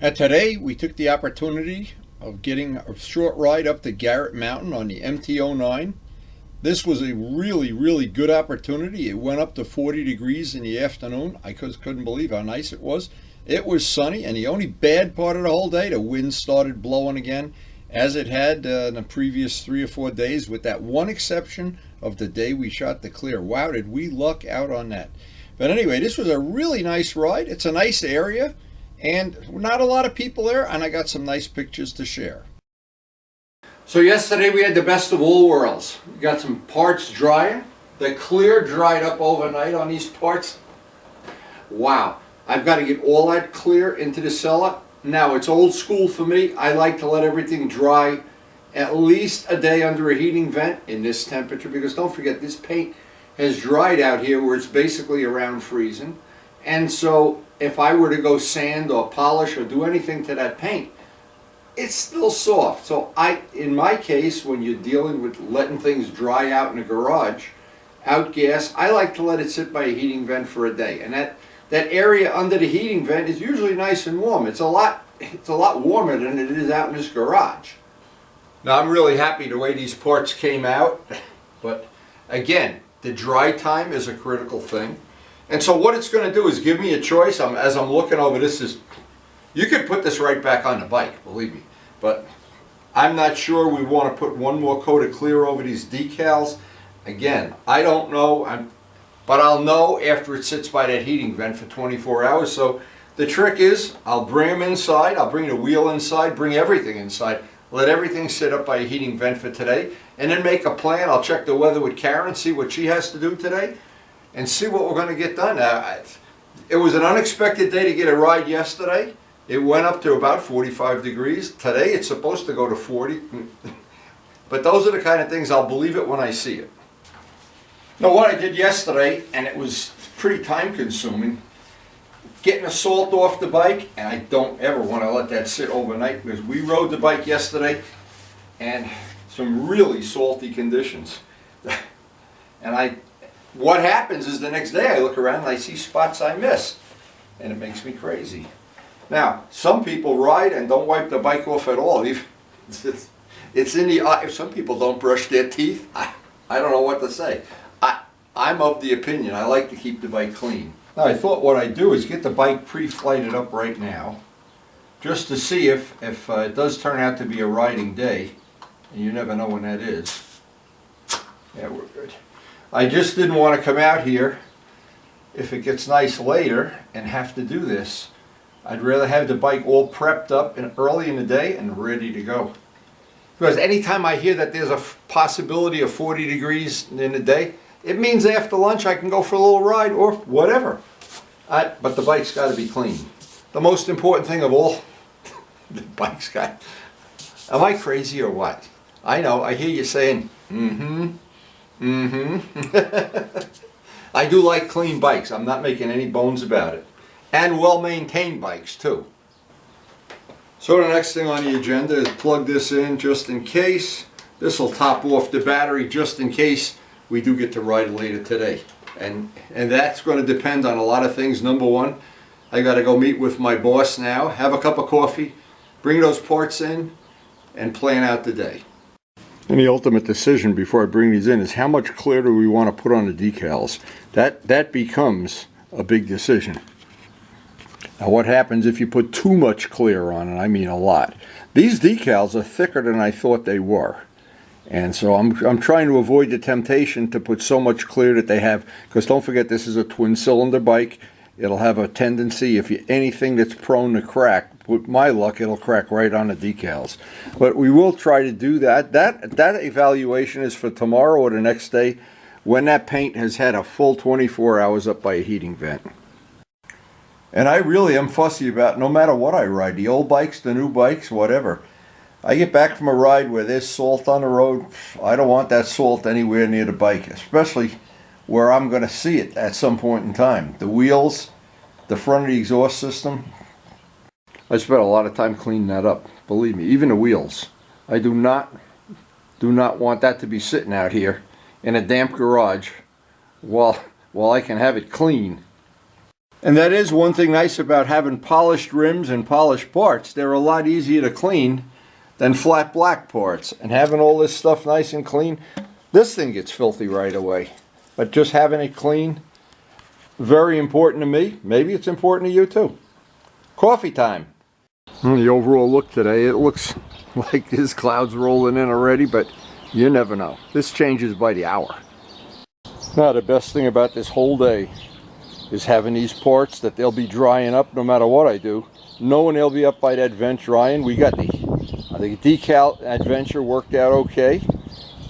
And today we took the opportunity of getting a short ride up to Garret Mountain on the MT-09. This was a really good opportunity. It went up to 40 degrees in the afternoon. I couldn't believe how nice it was. It was sunny, and the only bad part of the whole day, the wind started blowing again, as it had in the previous 3 or 4 days, with that one exception of the day we shot the clear. Wow, did we luck out on that. But anyway, this was a really nice ride. It's a nice area, and not a lot of people there, and I got some nice pictures to share. So yesterday we had the best of all worlds. We got some parts drying. The clear dried up overnight on these parts. Wow. I've got to get all that clear into the cellar. Now, it's old school for me. I like to let everything dry at least a day under a heating vent in this temperature, because don't forget, this paint has dried out here where it's basically around freezing. And so if I were to go sand or polish or do anything to that paint, it's still soft. So in my case, when you're dealing with letting things dry out in a garage, outgas, I like to let it sit by a heating vent for a day. And that area under the heating vent is usually nice and warm. It's a lot warmer than it is out in this garage. Now, I'm really happy the way these parts came out, but again, the dry time is a critical thing. And so what it's going to do is give me a choice. As I'm looking over this, you could put this right back on the bike, believe me, but I'm not sure we want to put one more coat of clear over these decals. Again, I don't know. But I'll know after it sits by that heating vent for 24 hours. So the trick is, I'll bring them inside, I'll bring the wheel inside, bring everything inside, let everything sit up by a heating vent for today, and then make a plan. I'll check the weather with Karen, see what she has to do today, and see what we're going to get done. Now, it was an unexpected day to get a ride yesterday. It went up to about 45 degrees. Today it's supposed to go to 40. But those are the kind of things I'll believe it when I see it. Now, what I did yesterday, and it was pretty time consuming, getting the salt off the bike, and I don't ever want to let that sit overnight, because we rode the bike yesterday and some really salty conditions. And what happens is the next day I look around and I see spots I missed, and it makes me crazy. Now, some people ride and don't wipe the bike off at all. It's in the eye. If some people don't brush their teeth, I don't know what to say. I'm of the opinion I like to keep the bike clean. Now, I thought what I'd do is get the bike pre-flighted up right now, just to see if it does turn out to be a riding day, and you never know when that is. Yeah, we're good. I just didn't want to come out here if it gets nice later and have to do this. I'd rather have the bike all prepped up and early in the day and ready to go. Because anytime I hear that there's a possibility of 40 degrees in the day, it means after lunch I can go for a little ride or whatever. But the bike's got to be clean. The most important thing of all, the bike's got... Am I crazy or what? I know, I hear you saying, I do like clean bikes. I'm not making any bones about it. And well-maintained bikes too. So the next thing on the agenda is plug this in just in case. This will top off the battery just in case we do get to ride later today. And that's going to depend on a lot of things. Number one, I got to go meet with my boss now, have a cup of coffee, bring those parts in, and plan out the day. And the ultimate decision before I bring these in is how much clear do we want to put on the decals. That becomes a big decision. Now, what happens if you put too much clear on, and I mean a lot? These decals are thicker than I thought they were. And so I'm trying to avoid the temptation to put so much clear that they have, because don't forget, this is a twin cylinder bike. It'll have a tendency, anything that's prone to crack, with my luck, it'll crack right on the decals. But we will try to do that. That evaluation is for tomorrow or the next day, when that paint has had a full 24 hours up by a heating vent. And I really am fussy about, no matter what I ride, the old bikes, the new bikes, whatever. I get back from a ride where there's salt on the road, I don't want that salt anywhere near the bike, especially where I'm going to see it at some point in time. The wheels, the front of the exhaust system, I spent a lot of time cleaning that up, believe me, even the wheels. I do not want that to be sitting out here in a damp garage while I can have it clean. And that is one thing nice about having polished rims and polished parts. They're a lot easier to clean than flat black parts. And having all this stuff nice and clean, this thing gets filthy right away. But just having it clean, very important to me. Maybe it's important to you too. Coffee time. The overall look today, it looks like there's clouds rolling in already, but you never know. This changes by the hour. Now the best thing about this whole day is having these parts that they'll be drying up no matter what I do. Knowing they'll be up by that vent drying. We got the decal adventure worked out okay,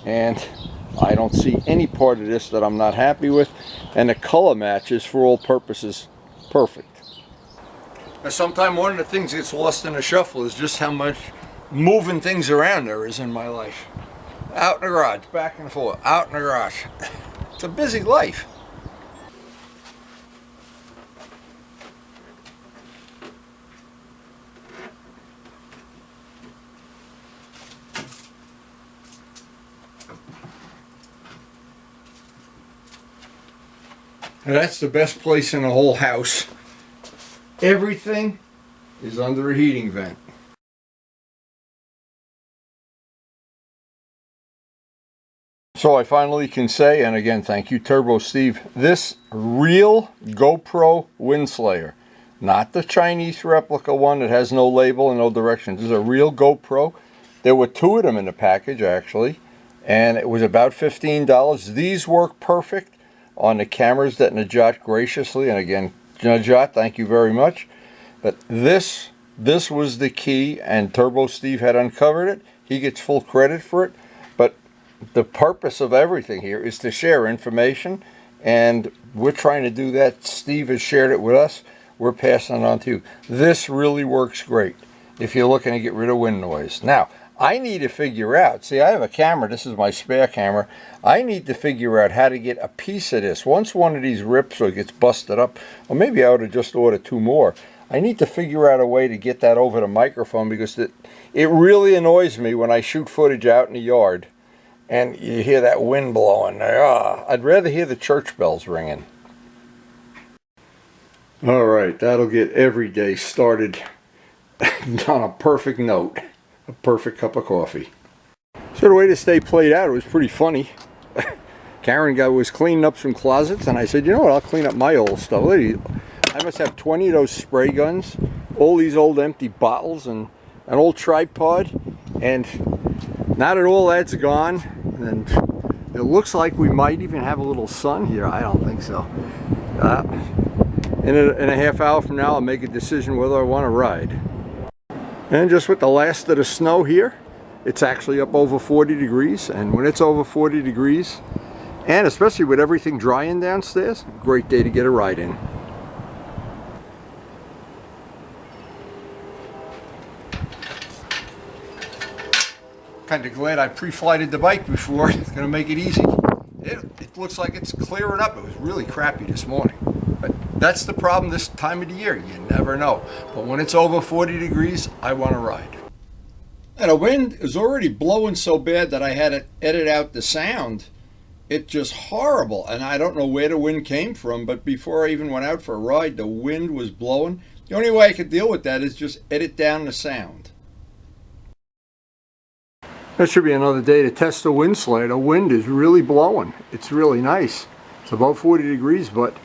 and I don't see any part of this that I'm not happy with, and the color match is for all purposes perfect. Sometimes one of the things that gets lost in the shuffle is just how much moving things around there is in my life. Out in the garage, back and forth, out in the garage. It's a busy life. And that's the best place in the whole house. Everything is under a heating vent. So I finally can say, and again, thank you Turbo Steve, this real GoPro WINDSLAYER, not the Chinese replica one that has no label and no directions. This is a real GoPro. There were two of them in the package actually, and it was about $15. These work perfect on the cameras that Najat graciously, and again, Najat, thank you very much. But this was the key, and Turbo Steve had uncovered it. He gets full credit for it. But the purpose of everything here is to share information, and we're trying to do that. Steve has shared it with us. We're passing it on to you. This really works great if you're looking to get rid of wind noise. Now, I need to figure out, see, I have a camera, this is my spare camera. I need to figure out how to get a piece of this. Once one of these rips or gets busted up, or maybe I ought to just order two more. I need to figure out a way to get that over the microphone, because it really annoys me when I shoot footage out in the yard and you hear that wind blowing. I'd rather hear the church bells ringing. All right, that'll get every day started on a perfect note. A perfect cup of coffee. So the way this day played out, it was pretty funny. Karen was cleaning up some closets, and I said, you know what, I'll clean up my old stuff. I must have 20 of those spray guns, all these old empty bottles, and an old tripod, and now that all that's gone, and it looks like we might even have a little sun here. I don't think so. In a half hour from now, I'll make a decision whether I want to ride. And just with the last of the snow here, it's actually up over 40 degrees. And when it's over 40 degrees, and especially with everything drying downstairs, great day to get a ride in. Kind of glad I pre-flighted the bike before. It's going to make it easy. It looks like it's clearing up. It was really crappy this morning. But that's the problem this time of the year. You never know. But when it's over 40 degrees, I want to ride. And the wind is already blowing so bad that I had to edit out the sound. It's just horrible. And I don't know where the wind came from, but before I even went out for a ride, the wind was blowing. The only way I could deal with that is just edit down the sound. That should be another day to test the WINDSLAYER. The wind is really blowing. It's really nice. It's about 40 degrees, but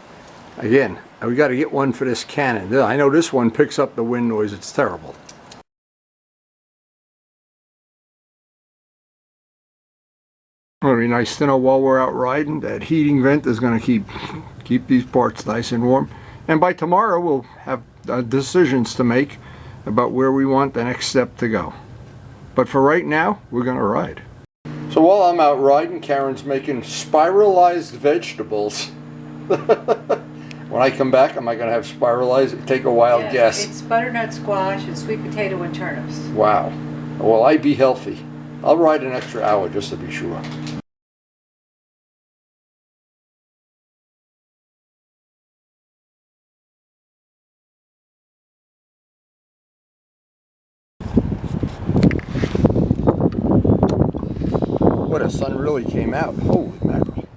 again, we got to get one for this CANON. I know this one picks up the wind noise. It's terrible. It'll be nice to know while we're out riding that heating vent is going to keep these parts nice and warm. And by tomorrow, we'll have decisions to make about where we want the next step to go. But for right now, we're going to ride. So while I'm out riding, Karen's making spiralized vegetables. When I come back, am I going to have spiralized? Take a wild guess. It's butternut squash and sweet potato and turnips. Wow. Well, I be healthy. I'll ride an extra hour just to be sure. Boy, the sun really came out. Holy mackerel.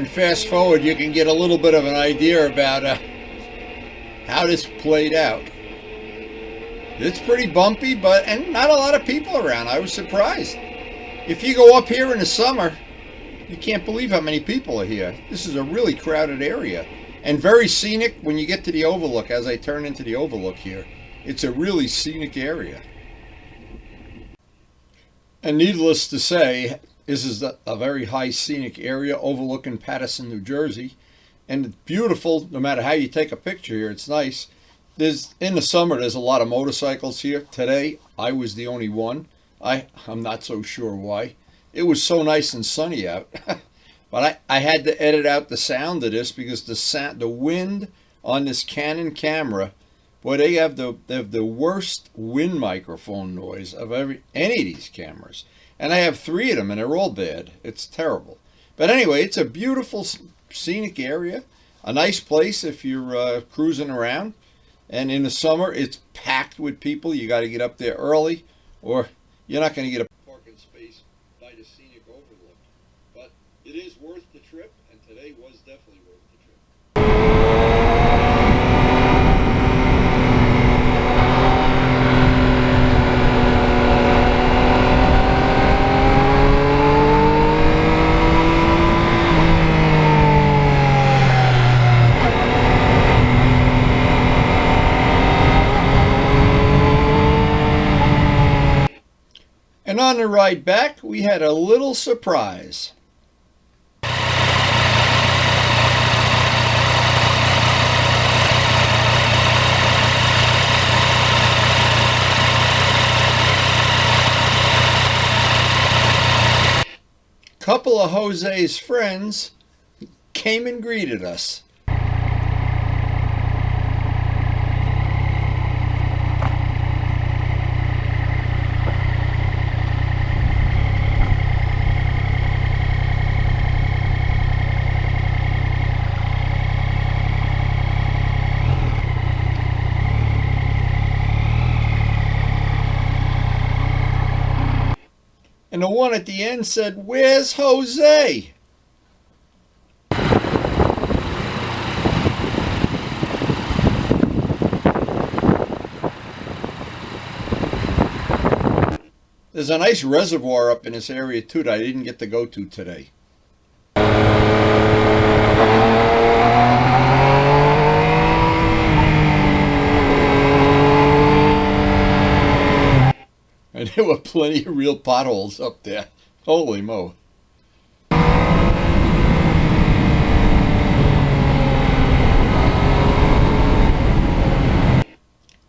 and fast forward, you can get a little bit of an idea about how this played out. It's pretty bumpy, and not a lot of people around. I was surprised. If you go up here in the summer, you can't believe how many people are here. This is a really crowded area and very scenic when you get to the overlook. As I turn into the overlook here, it's a really scenic area. And needless to say, this is a very high scenic area overlooking Paterson, New Jersey. And it's beautiful no matter how you take a picture here. It's nice. In the summer, there's a lot of motorcycles here. Today, I was the only one. I'm not so sure why. It was so nice and sunny out. But I had to edit out the sound of this because the wind on this Canon camera, boy, they have the worst wind microphone noise of any of these cameras. And I have 3 of them, and they're all bad. It's terrible. But anyway, it's a beautiful scenic area, a nice place if you're cruising around. And in the summer, it's packed with people. You got to get up there early, or you're not going to get a parking space by the scenic overlook. But it is worth the trip, and today was definitely worth the trip. And on the ride back, we had a little surprise. Couple of Jose's friends came and greeted us. And the one at the end said, "Where's Jose?" There's a nice reservoir up in this area too that I didn't get to go to today. And there were plenty of real potholes up there. Holy mo.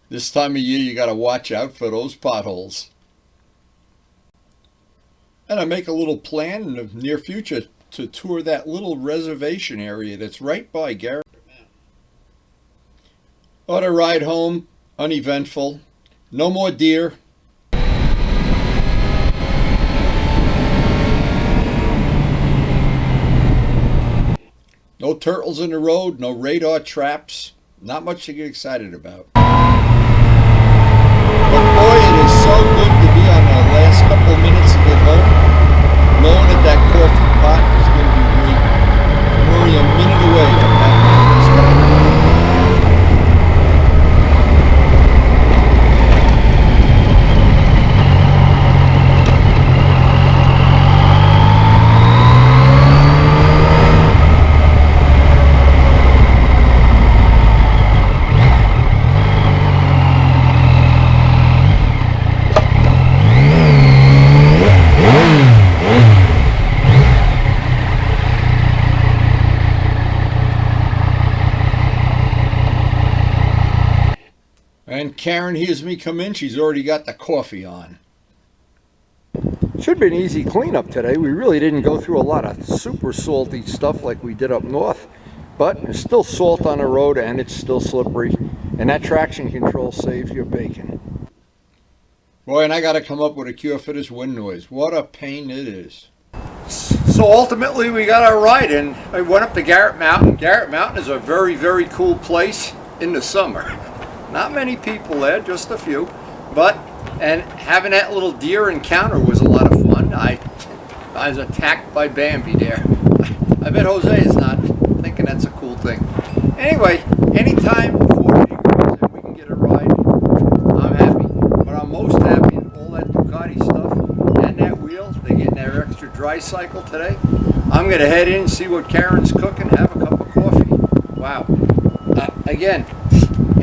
This time of year, you got to watch out for those potholes. And I make a little plan in the near future to tour that little reservation area that's right by Garret. On a ride home, uneventful. No more deer. No turtles in the road, no radar traps, not much to get excited about. But boy, it is so good to be on the last couple of minutes to get home, knowing that that coffee pot is going to be great. We're only a minute away from having our first cup of coffee. And Karen hears me come in. She's already got the coffee on. Should be an easy cleanup today. We really didn't go through a lot of super salty stuff like we did up north. But there's still salt on the road and it's still slippery. And that traction control saves your bacon. Boy, and I got to come up with a cure for this wind noise. What a pain it is. So ultimately we got our ride and I went up to Garret Mountain. Garret Mountain is a very, very cool place in the summer. Not many people there, just a few. And having that little deer encounter was a lot of fun. I was attacked by Bambi there. I bet Jose is not thinking that's a cool thing. Anyway, anytime 40 degrees and we can get a ride, I'm happy. But I'm most happy with all that Ducati stuff and that wheel. They're getting their extra dry cycle today. I'm going to head in and see what Karen's cooking, have a cup of coffee. Wow. Again,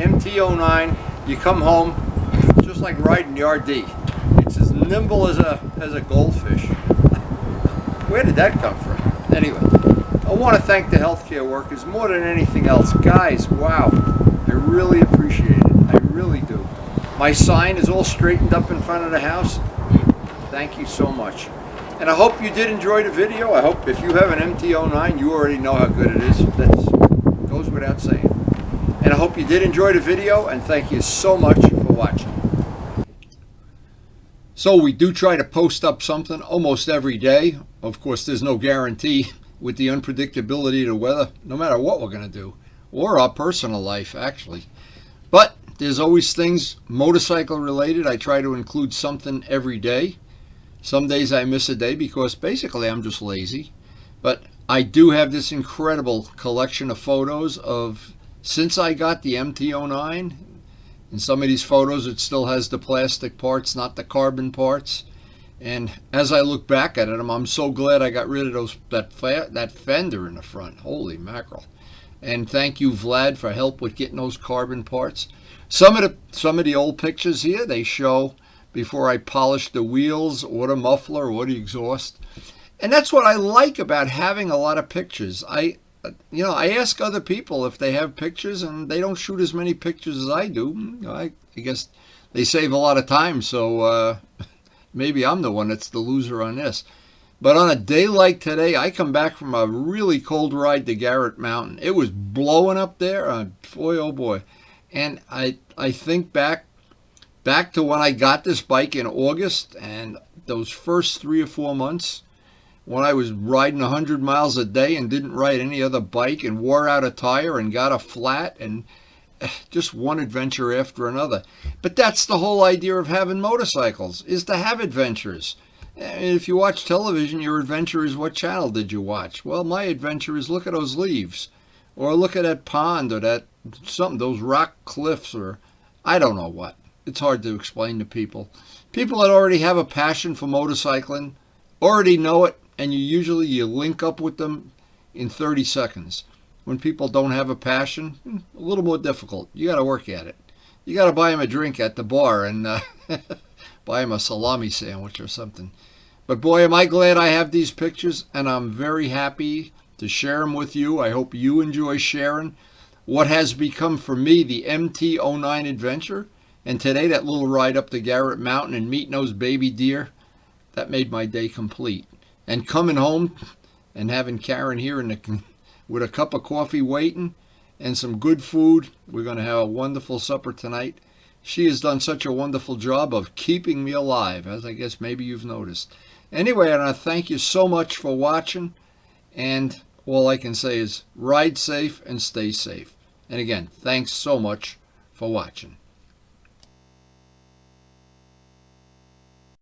MT-09, you come home, just like riding the RD. It's as nimble as a goldfish. Where did that come from? Anyway, I want to thank the healthcare workers more than anything else. Guys, wow, I really appreciate it. I really do. My sign is all straightened up in front of the house. Thank you so much. And I hope you did enjoy the video. I hope if you have an MT-09, you already know how good it is. That goes without saying. And I hope you did enjoy the video, and thank you so much for watching. So we do try to post up something almost every day. Of course, there's no guarantee with the unpredictability of the weather, no matter what we're going to do, or our personal life, actually. But there's always things motorcycle related. I try to include something every day. Some days I miss a day because basically I'm just lazy. But I do have this incredible collection of photos of since I got the MT-09. In some of these photos it still has the plastic parts, not the carbon parts. And as I look back at them, I'm so glad I got rid of that fender in the front. Holy mackerel. And thank you, Vlad, for help with getting those carbon parts. Some of the old pictures here, they show before I polished the wheels or the muffler or the exhaust. And that's what I like about having a lot of pictures. I ask other people if they have pictures, and they don't shoot as many pictures as I do. I guess they save a lot of time, so maybe I'm the one that's the loser on this. But on a day like today, I come back from a really cold ride to Garret Mountain. It was blowing up there. Boy, oh boy. And I think back to when I got this bike in August, and those first 3 or 4 months when I was riding 100 miles a day and didn't ride any other bike and wore out a tire and got a flat, and just one adventure after another. But that's the whole idea of having motorcycles, is to have adventures. And if you watch television, your adventure is what channel did you watch? Well, my adventure is look at those leaves, or look at that pond, or that something, those rock cliffs, or I don't know what. It's hard to explain to people. People that already have a passion for motorcycling already know it, and you link up with them in 30 seconds. When people don't have a passion, a little more difficult. You got to work at it. You got to buy them a drink at the bar and buy them a salami sandwich or something. But boy, am I glad I have these pictures, and I'm very happy to share them with you. I hope you enjoy sharing what has become for me the MT-09 adventure. And today, that little ride up the Garret Mountain and meeting those baby deer, that made my day complete. And coming home and having Karen here with a cup of coffee waiting and some good food. We're going to have a wonderful supper tonight. She has done such a wonderful job of keeping me alive, as I guess maybe you've noticed. Anyway, I want to thank you so much for watching. And all I can say is ride safe and stay safe. And again, thanks so much for watching.